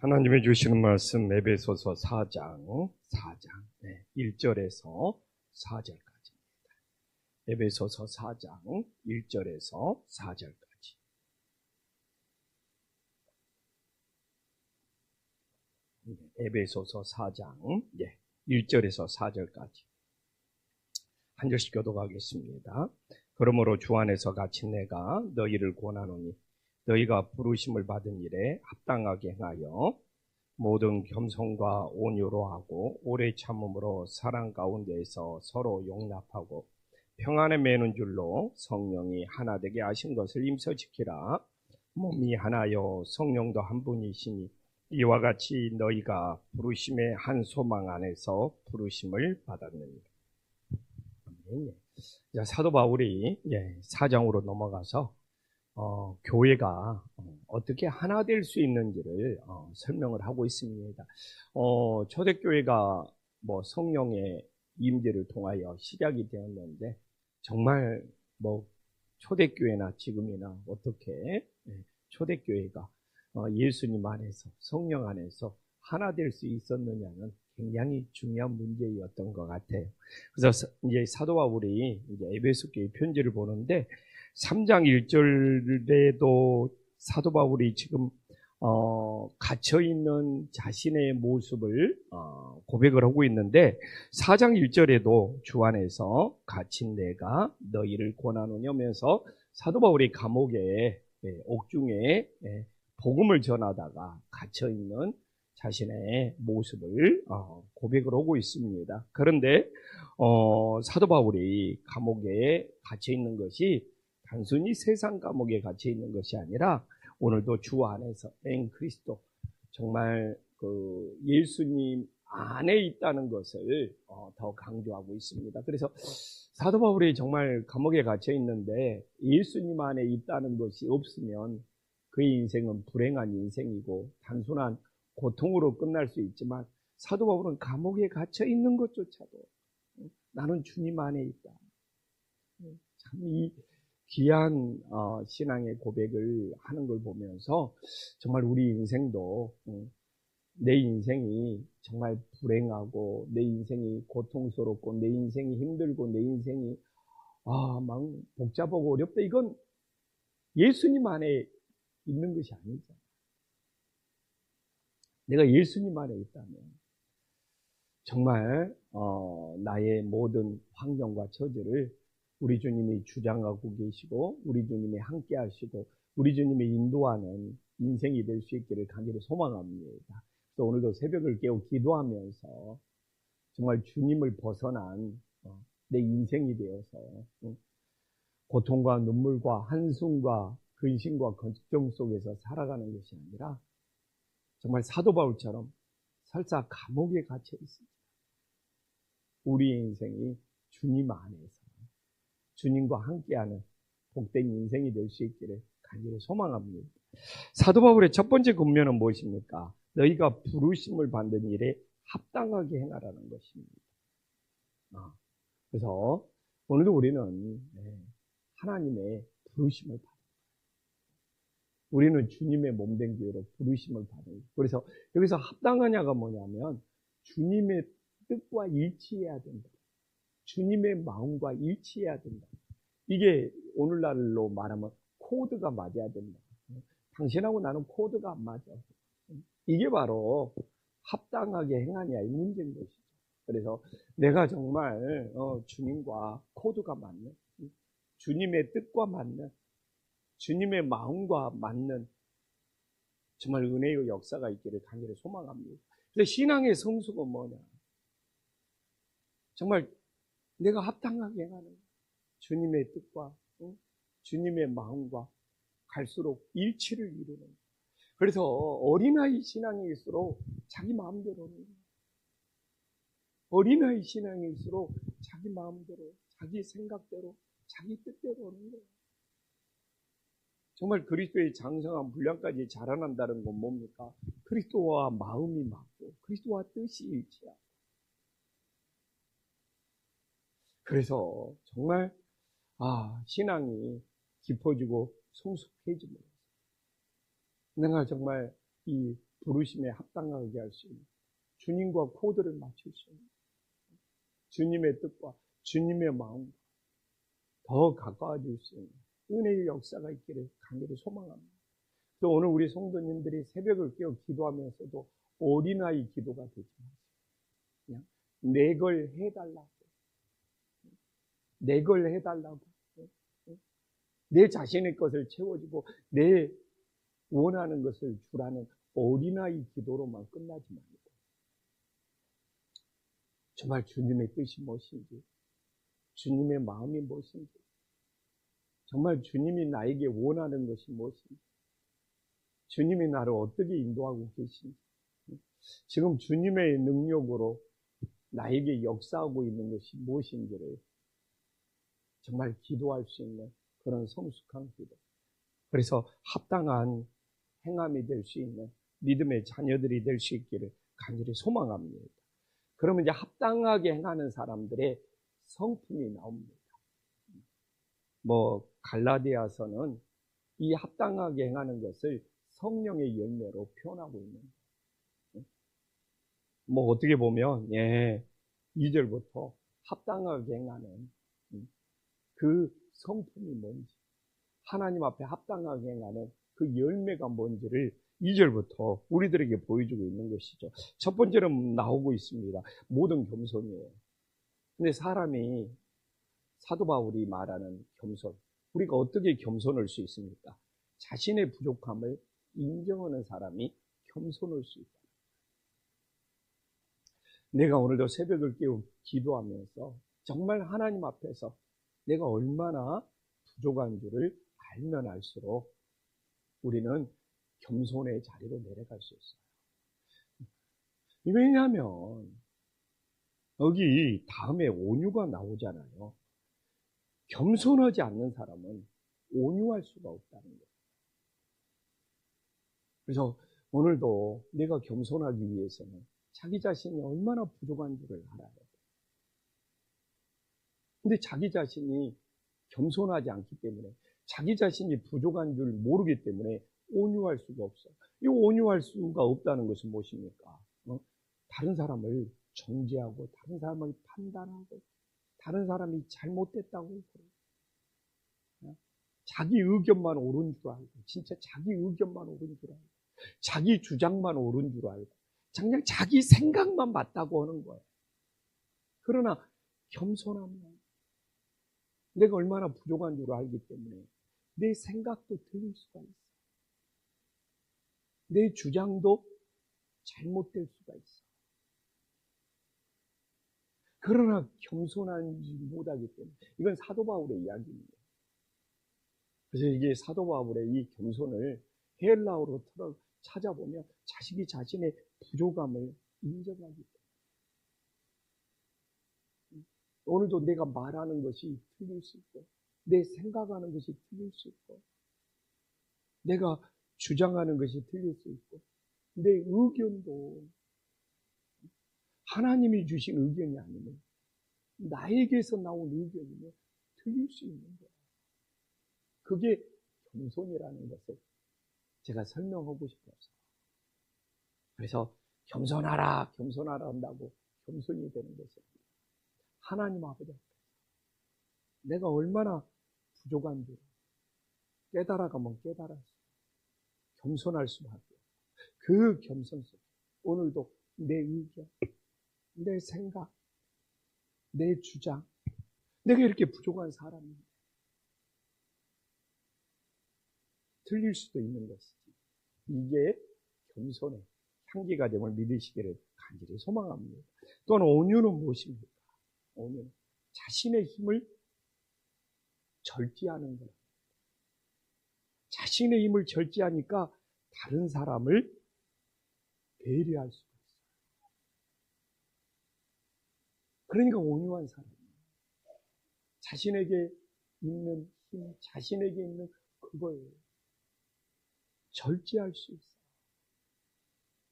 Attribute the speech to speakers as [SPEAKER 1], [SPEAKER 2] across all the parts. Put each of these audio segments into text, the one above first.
[SPEAKER 1] 하나님의 주시는 말씀 에베소서 4장 1절에서 4절까지입니다. 에베소서 4장 1절에서 4절까지. 에베소서 4장 1절에서 4절까지. 한 절씩 교독하겠습니다. 그러므로 주 안에서 갇힌 내가 너희를 권하노니 너희가 부르심을 받은 일에 합당하게 행하여 모든 겸손과 온유로 하고 오래 참음으로 사랑 가운데에서 서로 용납하고 평안에 매는 줄로 성령이 하나 되게 하신 것을 임서 지키라. 몸이 하나요 성령도 한 분이시니 이와 같이 너희가 부르심의 한 소망 안에서 부르심을 받았느니라. 자, 사도 바울이 4장으로 넘어가서 교회가 어떻게 하나 될 수 있는지를 설명을 하고 있습니다. 초대교회가 성령의 임재를 통하여 시작이 되었는데 정말 초대교회나 지금이나 어떻게 초대교회가 예수님 안에서 성령 안에서 하나 될 수 있었느냐는 굉장히 중요한 문제였던 것 같아요. 그래서 이제 사도 바울이 이제 에베소 교회 편지를 보는데 3장 1절에도 사도 바울이 지금 갇혀있는 자신의 모습을 고백을 하고 있는데 4장 1절에도 주 안에서 갇힌 내가 너희를 권하노냐면서 사도 바울이 감옥에 옥중에 복음을 전하다가 갇혀있는 자신의 모습을 고백을 하고 있습니다. 그런데 사도 바울이 감옥에 갇혀있는 것이 단순히 세상 감옥에 갇혀 있는 것이 아니라 오늘도 주 안에서 엔 그리스도 정말 예수님 안에 있다는 것을 더 강조하고 있습니다. 그래서 사도 바울이 정말 감옥에 갇혀 있는데 예수님 안에 있다는 것이 없으면 그의 인생은 불행한 인생이고 단순한 고통으로 끝날 수 있지만 사도 바울은 감옥에 갇혀 있는 것조차도 나는 주님 안에 있다. 참 이 귀한 신앙의 고백을 하는 걸 보면서 정말 우리 인생도 내 인생이 정말 불행하고 내 인생이 고통스럽고 내 인생이 힘들고 내 인생이 막 복잡하고 어렵다. 이건 예수님 안에 있는 것이 아니죠. 내가 예수님 안에 있다면 정말 나의 모든 환경과 처지를 우리 주님이 주장하고 계시고 우리 주님이 함께 하시고 우리 주님이 인도하는 인생이 될 수 있기를 간절히 소망합니다. 또 오늘도 새벽을 깨워 기도하면서 정말 주님을 벗어난 내 인생이 되어서 고통과 눈물과 한숨과 근심과 걱정 속에서 살아가는 것이 아니라 정말 사도 바울처럼 설사 감옥에 갇혀 있습니다. 우리의 인생이 주님 안에서 주님과 함께하는 복된 인생이 될 수 있기를 간절히 소망합니다. 사도 바울의 첫 번째 권면은 무엇입니까? 너희가 부르심을 받는 일에 합당하게 행하라는 것입니다. 그래서 오늘도 우리는 하나님의 부르심을 받아요. 우리는 주님의 몸된 교회로 부르심을 받아요. 그래서 여기서 합당하냐가 뭐냐면 주님의 뜻과 일치해야 된다. 주님의 마음과 일치해야 된다. 이게 오늘날로 말하면 코드가 맞아야 된다. 당신하고 나는 코드가 안 맞아. 이게 바로 합당하게 행하냐 이 문제인 것이죠. 그래서 내가 정말 주님과 코드가 맞는, 주님의 뜻과 맞는, 주님의 마음과 맞는 정말 은혜의 역사가 있기를 간절히 소망합니다. 근데 신앙의 성수가 뭐냐? 정말 내가 합당하게 행하는 주님의 뜻과 주님의 마음과 갈수록 일치를 이루는. 그래서 어린아이 신앙일수록 자기 마음대로 하는 거예요. 어린아이 신앙일수록 자기 마음대로, 자기 생각대로, 자기 뜻대로 하는 거예요. 정말 그리스도의 장성한 분량까지 자라난다는 건 뭡니까? 그리스도와 마음이 맞고 그리스도와 뜻이 일치하고. 그래서 정말 신앙이 깊어지고 성숙해집니다. 내가 정말 이 부르심에 합당하게 할 수 있는, 주님과 코드를 맞출 수 있는, 주님의 뜻과 주님의 마음과 더 가까워질 수 있는 은혜의 역사가 있기를 간절히 소망합니다. 또 오늘 우리 성도님들이 새벽을 깨어 기도하면서도 어린아이 기도가 되지 마세요. 그냥 내 걸 해달라고. 내 걸 해달라고. 내 자신의 것을 채워주고 내 원하는 것을 주라는 어린아이 기도로만 끝나지 말고 정말 주님의 뜻이 무엇인지, 주님의 마음이 무엇인지, 정말 주님이 나에게 원하는 것이 무엇인지, 주님이 나를 어떻게 인도하고 계신지, 지금 주님의 능력으로 나에게 역사하고 있는 것이 무엇인지를 정말 기도할 수 있는 그런 성숙한 기도. 그래서 합당한 행함이 될 수 있는 믿음의 자녀들이 될 수 있기를 간절히 소망합니다. 그러면 이제 합당하게 행하는 사람들의 성품이 나옵니다. 갈라디아서는 이 합당하게 행하는 것을 성령의 열매로 표현하고 있는 거예요. 어떻게 보면 2절부터 합당하게 행하는 그 성품이 뭔지, 하나님 앞에 합당하게 행하는 그 열매가 뭔지를 2절부터 우리들에게 보여주고 있는 것이죠. 첫 번째로 나오고 있습니다. 모든 겸손이에요. 근데 사람이, 사도 바울이 말하는 겸손, 우리가 어떻게 겸손할 수 있습니까? 자신의 부족함을 인정하는 사람이 겸손할 수 있다. 내가 오늘도 새벽을 깨우 기도하면서 정말 하나님 앞에서 내가 얼마나 부족한 줄을 알면 알수록 우리는 겸손의 자리로 내려갈 수 있어요. 왜냐하면 여기 다음에 온유가 나오잖아요. 겸손하지 않는 사람은 온유할 수가 없다는 거예요. 그래서 오늘도 내가 겸손하기 위해서는 자기 자신이 얼마나 부족한 줄을 알아야 돼요. 근데 자기 자신이 겸손하지 않기 때문에, 자기 자신이 부족한 줄 모르기 때문에 온유할 수가 없어요. 이 온유할 수가 없다는 것은 무엇입니까? 다른 사람을 정죄하고, 다른 사람을 판단하고, 다른 사람이 잘못됐다고 그래요. 자기 의견만 옳은 줄 알고, 진짜 자기 의견만 옳은 줄 알고, 자기 주장만 옳은 줄 알고, 그냥 자기 생각만 맞다고 하는 거예요. 그러나 겸손하면 내가 얼마나 부족한 줄 알기 때문에 내 생각도 틀릴 수가 있어. 내 주장도 잘못될 수가 있어. 그러나 겸손하지 못하기 때문에, 이건 사도 바울의 이야기입니다. 그래서 이게 사도 바울의 이 겸손을 헬라어로 찾아보면 자식이 자신의 부족함을 인정하기 때문에, 오늘도 내가 말하는 것이 틀릴 수 있고, 내 생각하는 것이 틀릴 수 있고, 내가 주장하는 것이 틀릴 수 있고, 내 의견도 하나님이 주신 의견이 아니면, 나에게서 나온 의견이면 틀릴 수 있는 거예요. 그게 겸손이라는 것을 제가 설명하고 싶어서. 그래서 겸손하라 한다고 겸손이 되는 것은 하나님 아버지 앞에서 내가 얼마나 부족한 줄 깨달아가면 깨달았어. 겸손할 수밖에 없어. 그 겸손 속에 오늘도 내 의견, 내 생각, 내 주장, 내가 이렇게 부족한 사람인데 틀릴 수도 있는 것이지. 이게 겸손의 향기가 됨을 믿으시기를 간절히 소망합니다. 또한 온유는 무엇입니까? 온유는 자신의 힘을 절제하는 거예요. 자신의 힘을 절제하니까 다른 사람을 배려할 수가 있어요. 그러니까 온유한 사람이에요. 자신에게 있는 힘, 자신에게 있는 그걸 절제할 수 있어요.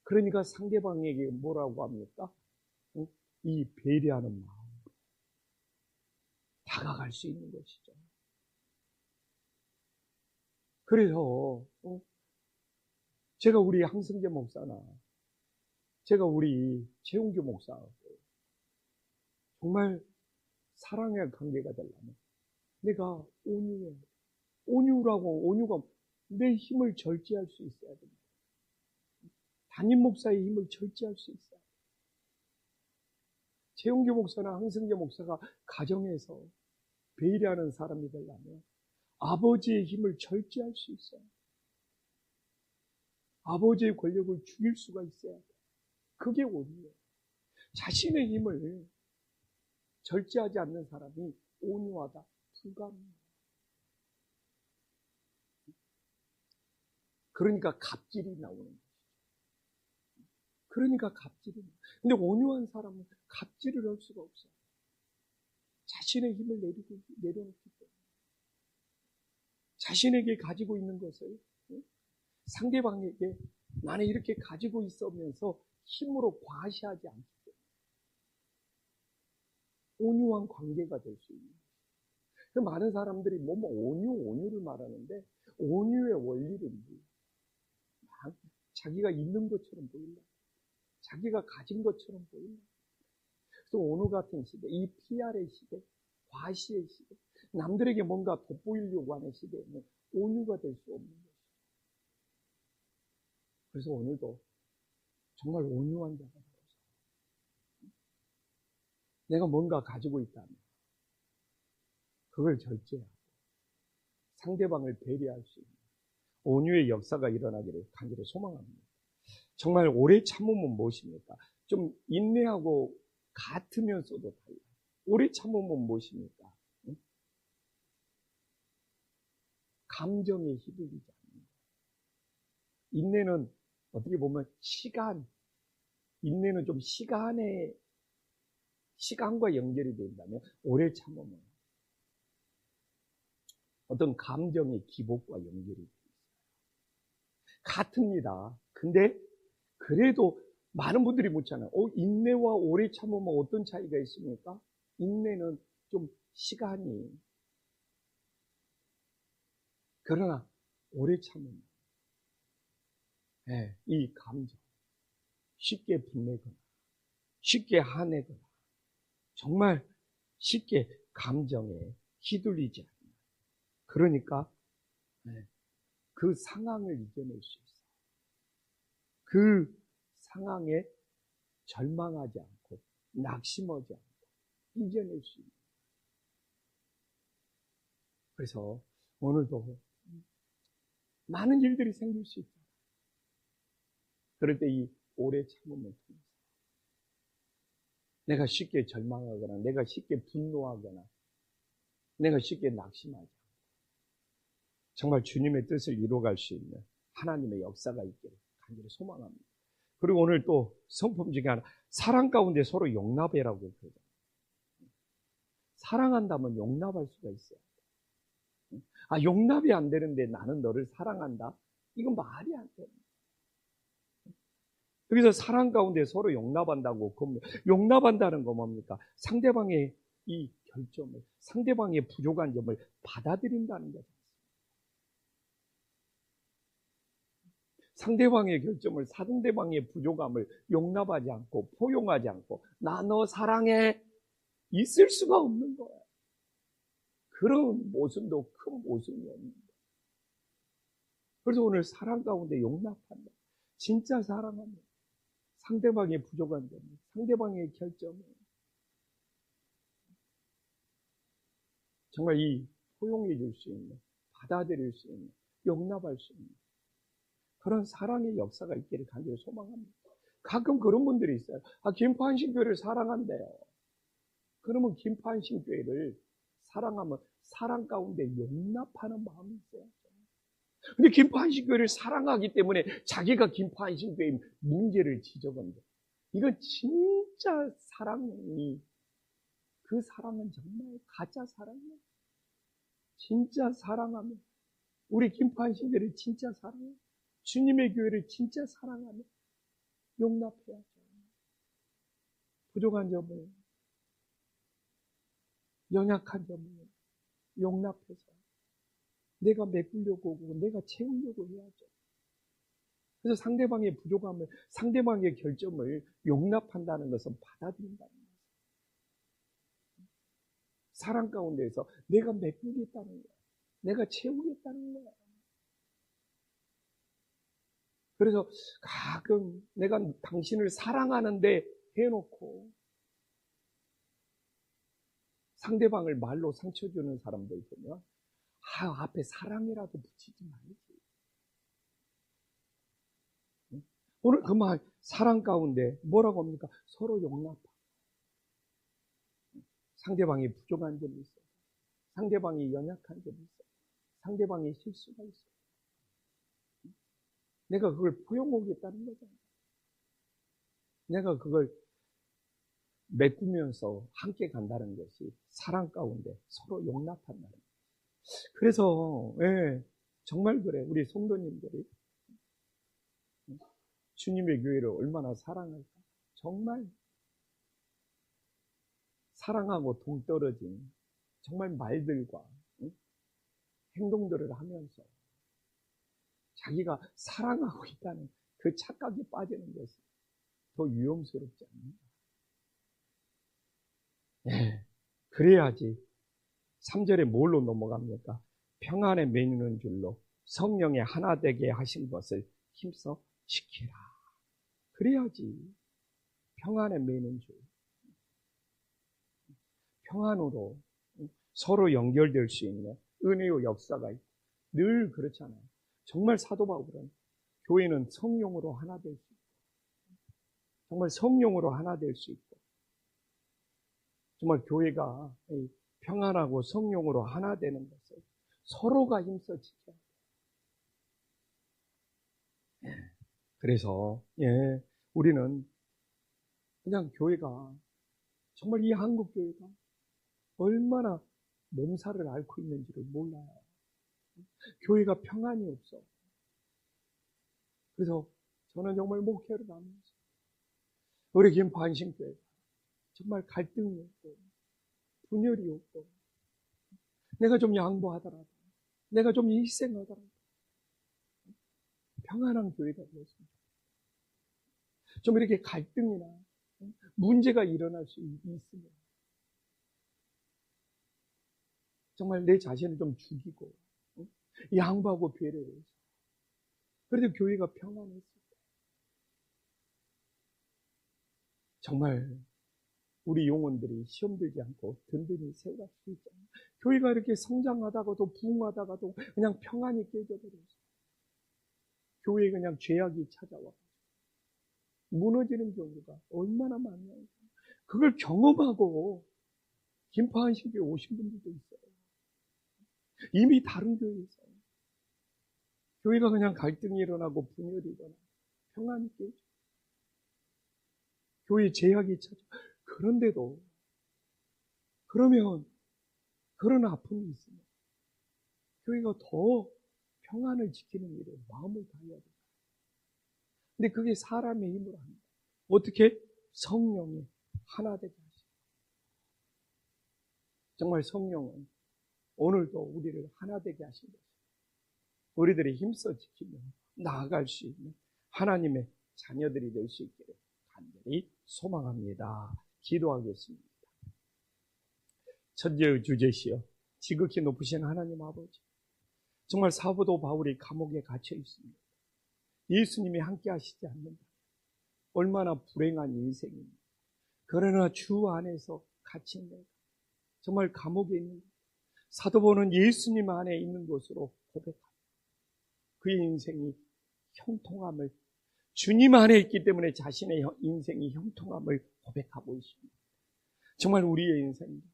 [SPEAKER 1] 그러니까 상대방에게 뭐라고 합니까? 이 배려하는 마음, 다가갈 수 있는 것이죠. 그래서 제가 우리 항승재 목사나 제가 우리 최웅규 목사하고 정말 사랑의 관계가 되려면 내가 온유가 내 힘을 절제할 수 있어야 됩니다. 담임 목사의 힘을 절제할 수 있어야 됩니다. 최웅규 목사나 항승재 목사가 가정에서 배려하는 사람이 되려면 아버지의 힘을 절제할 수 있어요. 아버지의 권력을 죽일 수가 있어야 돼요. 그게 온유예요. 자신의 힘을 절제하지 않는 사람이 온유하다, 불가능해요. 그러니까 갑질이 나오는 거죠. 그러니까 갑질이 나와요. 근데 온유한 사람은 갑질을 할 수가 없어요. 자신의 힘을 내려놓기 때문에. 자신에게 가지고 있는 것을 상대방에게 나는 이렇게 가지고 있으면서 힘으로 과시하지 않기 때문에 온유한 관계가 될 수 있는 거예요. 많은 사람들이 온유를 말하는데 온유의 원리는 뭐예요? 자기가 있는 것처럼 보인다. 자기가 가진 것처럼 보인다. 그래서 오늘 같은 시대, 이 PR의 시대, 과시의 시대, 남들에게 뭔가 돋보이려고 하는 시대에는 온유가 될 수 없는 것이죠. 그래서 오늘도 정말 온유한 자가 되어서 내가 뭔가 가지고 있다면 그걸 절제하고 상대방을 배려할 수 있는 온유의 역사가 일어나기를 간절히 소망합니다. 정말 오래 참으면 무엇입니까? 좀 인내하고 같으면서도 달라요. 오래 참으면 무엇입니까? 감정에 휘둘리지 않는 거예요. 인내는 어떻게 보면 인내는 좀 시간과 연결이 된다면 오래 참으면 어떤 감정의 기복과 연결이 돼요. 같습니다. 근데 그래도 많은 분들이 묻잖아요. 인내와 오래 참으면 어떤 차이가 있습니까? 인내는 좀 시간이. 그러나 오래 참으면 이 감정 쉽게 분내거나 쉽게 화내거나 정말 쉽게 감정에 휘둘리지 않는. 그러니까 그 상황을 이겨낼 수 있어요. 그 상황에 절망하지 않고 낙심하지 않고 이겨낼 수 있는. 그래서 오늘도 많은 일들이 생길 수 있다. 그럴 때 이 오래 참음을 통해서 내가 쉽게 절망하거나 내가 쉽게 분노하거나 내가 쉽게 낙심하지 않고 정말 주님의 뜻을 이루어갈 수 있는 하나님의 역사가 있기를 간절히 소망합니다. 그리고 오늘 또 성품 중에 하나, 사랑 가운데 서로 용납해라고 그러죠. 사랑한다면 용납할 수가 있어요. 용납이 안 되는데 나는 너를 사랑한다? 이건 말이 안 돼요. 여기서 사랑 가운데 서로 용납한다고, 용납한다는 건 뭡니까? 상대방의 이 결점을, 상대방의 부족한 점을 받아들인다는 거죠. 상대방의 결점을, 상대방의 부족함을 용납하지 않고 포용하지 않고 나 너 사랑해 있을 수가 없는 거예요. 그런 모습도 큰 모습이 없는 거예요. 그래서 오늘 사랑 가운데 용납한다. 진짜 사랑합니다. 상대방의 부족한 점, 상대방의 결점을 정말 이 포용해 줄 수 있는, 받아들일 수 있는, 용납할 수 있는 그런 사랑의 역사가 있기를 간절히 소망합니다. 가끔 그런 분들이 있어요. 김포한신교회를 사랑한대요. 그러면 김포한신교회를 사랑하면 사랑 가운데 용납하는 마음이 있어요. 근데 김포한신교회를 사랑하기 때문에 자기가 김포한신교회의 문제를 지적한다. 이건 진짜 사랑이, 그 사랑은 정말 가짜 사랑이에요. 진짜 사랑하면, 우리 김포한신교회를 진짜 사랑해요. 주님의 교회를 진짜 사랑하면 용납해야죠. 부족한 점을, 연약한 점을 용납해서 내가 메꾸려고 하고 내가 채우려고 해야죠. 그래서 상대방의 부족함을, 상대방의 결점을 용납한다는 것은 받아들인다는 거예요. 사랑 가운데에서 내가 메꾸겠다는 거야. 내가 채우겠다는 거야. 그래서 가끔 내가 당신을 사랑하는데 해놓고 상대방을 말로 상처 주는 사람들 보면 앞에 사랑이라도 붙이지 말지. 오늘 그 말 사랑 가운데 뭐라고 합니까? 서로 용납하고 상대방이 부족한 점이 있어. 상대방이 연약한 점이 있어. 상대방이 실수가 있어. 내가 그걸 포용하겠다는 거잖아. 내가 그걸 메꾸면서 함께 간다는 것이 사랑 가운데 서로 용납한다는 거예요. 그래서 정말 그래. 우리 성도님들이 주님의 교회를 얼마나 사랑할까? 정말 사랑하고 동떨어진 정말 말들과 행동들을 하면서 자기가 사랑하고 있다는 그 착각에 빠지는 것이 더 위험스럽지 않는가? 그래야지 3절에 뭘로 넘어갑니까? 평안에 매이는 줄로 성령의 하나 되게 하신 것을 힘써 지키라. 그래야지 평안에 매이는 줄. 평안으로 서로 연결될 수 있는 은혜의 역사가 있고 늘 그렇잖아요. 정말 사도 바울은 교회는 성령으로 하나 될 수 있고 정말 성령으로 하나 될 수 있고 정말 교회가 평안하고 성령으로 하나 되는 것을 서로가 힘써 지켜야 돼요. 그래서 우리는 그냥 교회가 정말 이 한국 교회가 얼마나 몸살을 앓고 있는지를 몰라요. 교회가 평안이 없어. 그래서 저는 정말 목회를 하면서 우리 김포한신교회가 정말 갈등이 없고 분열이 없고 내가 좀 양보하더라도 내가 좀 희생하더라도 평안한 교회가 되었습니다. 좀 이렇게 갈등이나 문제가 일어날 수 있으면 정말 내 자신을 좀 죽이고 양보하고 배려해서 그래도 교회가 평안했을 때 정말 우리 영혼들이 시험 들지 않고 든든히 세워갈 수 있잖아요. 교회가 이렇게 성장하다가도 부흥하다가도 그냥 평안이 깨져버려서 교회에 그냥 죄악이 찾아와 무너지는 경우가 얼마나 많아요. 그걸 경험하고 김포한신교회 오신 분들도 있어요. 이미 다른 교회에서 교회가 그냥 갈등이 일어나고 분열이 일어나고 평안이 깨져 교회에 제약이 찾아. 그런데도 그러면 그런 아픔이 있으면 교회가 더 평안을 지키는 일에 마음을 다해야 된다. 근데 그게 사람의 힘으로 합니다. 어떻게? 성령이 하나 되게 하시고 정말 성령은 오늘도 우리를 하나 되게 하신 것입니다. 우리들이 힘써 지키며 나아갈 수 있는 하나님의 자녀들이 될 수 있기를 간절히 소망합니다. 기도하겠습니다. 천지의 주제시여 지극히 높으신 하나님 아버지, 정말 사도 바울이 감옥에 갇혀 있습니다. 예수님이 함께 하시지 않는다. 얼마나 불행한 인생입니다. 그러나 주 안에서 갇힌 내가 정말 감옥에 있는 사도 바울은 예수님 안에 있는 것으로 고백합니다. 그의 인생이 형통함을 주님 안에 있기 때문에 자신의 인생이 형통함을 고백하고 있습니다. 정말 우리의 인생도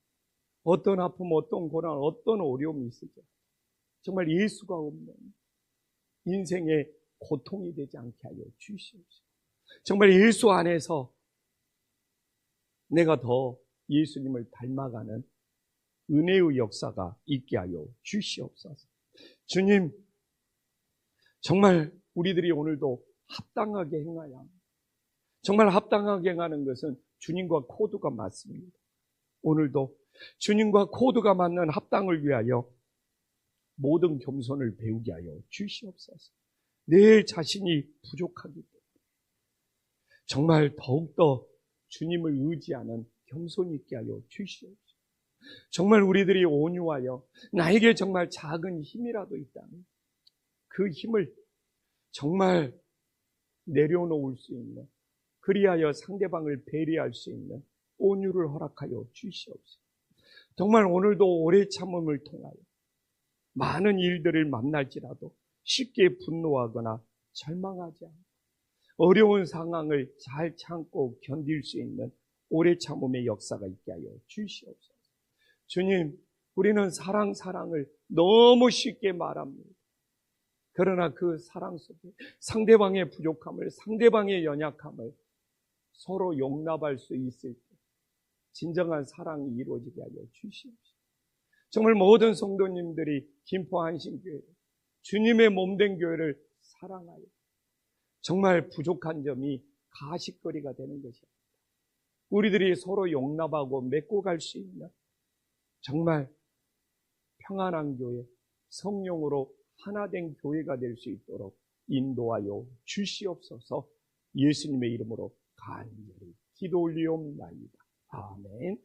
[SPEAKER 1] 어떤 아픔, 어떤 고난, 어떤 어려움이 있을지 정말 예수가 없는 인생의 고통이 되지 않게 하여 주시옵소서. 정말 예수 안에서 내가 더 예수님을 닮아가는 은혜의 역사가 있게 하여 주시옵소서. 주님, 정말 우리들이 오늘도 합당하게 행하야 합니다. 정말 합당하게 행하는 것은 주님과 코드가 맞습니다. 오늘도 주님과 코드가 맞는 합당을 위하여 모든 겸손을 배우게 하여 주시옵소서. 내 자신이 부족하기 때문에 정말 더욱더 주님을 의지하는 겸손이 있게 하여 주시옵소서. 정말 우리들이 온유하여 나에게 정말 작은 힘이라도 있다면 그 힘을 정말 내려놓을 수 있는, 그리하여 상대방을 배려할 수 있는 온유를 허락하여 주시옵소서. 정말 오늘도 오래 참음을 통하여 많은 일들을 만날지라도 쉽게 분노하거나 절망하지 않고 어려운 상황을 잘 참고 견딜 수 있는 오래 참음의 역사가 있게 하여 주시옵소서. 주님, 우리는 사랑을 너무 쉽게 말합니다. 그러나 그 사랑 속에 상대방의 부족함을, 상대방의 연약함을 서로 용납할 수 있을 때 진정한 사랑이 이루어지게 하여 주시옵소서. 정말 모든 성도님들이 김포한신교회, 주님의 몸된 교회를 사랑하여 정말 부족한 점이 가십거리가 되는 것입니다. 우리들이 서로 용납하고 맺고 갈 수 있는 정말 평안한 교회, 성령으로 하나된 교회가 될 수 있도록 인도하여 주시옵소서. 예수님의 이름으로 간절히 기도 올리옵나이다. 아멘.